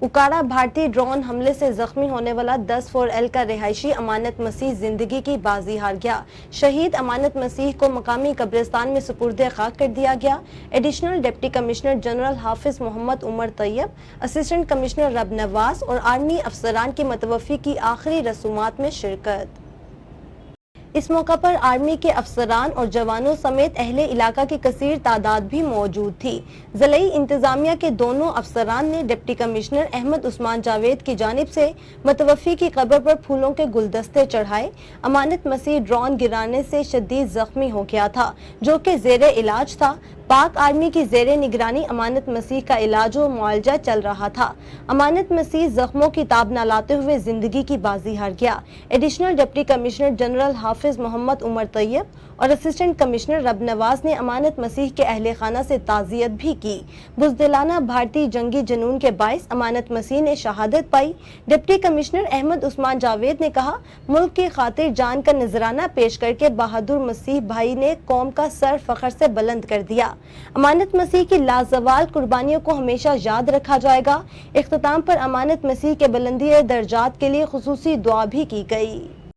उकाड़ा भारतीय ड्रोन हमले से जख्मी होने वाला 10-4L का रिहायशी अमानत मसीह जिंदगी की बाजी हार गया। शहीद अमानत मसीह को मकामी कब्रिस्तान में सुपुर्द खाक कर दिया गया। एडिशनल डिप्टी कमिश्नर जनरल हाफिज मोहम्मद उमर तैयब, असिस्टेंट कमिश्नर रब नवाज और आर्मी अफसरान की मतवफ़ी की आखिरी रसूमात में शिरकत। इस मौका पर आर्मी के अफसरान और जवानों समेत अहले इलाका की कसीर तादाद भी मौजूद थी। ज़िलाई इंतजामिया के दोनों अफसरान ने डिप्टी कमिश्नर अहमद उस्मान जावेद की जानिब से मतवफ़ी की कब्र पर फूलों के गुलदस्ते चढ़ाए। अमानत मसीह ड्रोन गिराने से शदीद जख्मी हो गया था, जो कि ज़ेरे इलाज था। पाक आर्मी की ज़ेरे निगरानी अमानत मसीह का इलाज और मुआवजा चल रहा था। अमानत मसीह जख्मों की ताब न लाते हुए जिंदगी की बाजी हार गया। एडिशनल डिप्टी कमिश्नर जनरल हाफिज मोहम्मद उमर तैयब और असिस्टेंट कमिश्नर रब नवाज ने अमानत मसीह के अहले खाना से ताज़ियत भी की। बुज़दिलाना भारतीय जंगी जनून के बाइस अमानत मसीह ने शहादत पाई। डिप्टी कमिश्नर अहमद उस्मान जावेद ने कहा, मुल्क की खातिर जान का नजराना पेश करके बहादुर मसीह भाई ने कौम का सर फख्र से बुलंद कर दिया। अमानत मसीह की लाजवाल कुर्बानियों को हमेशा याद रखा जाएगा। इख्तिताम पर अमानत मसीह के बुलंदी दर्जात के लिए खुसूसी दुआ भी की गई।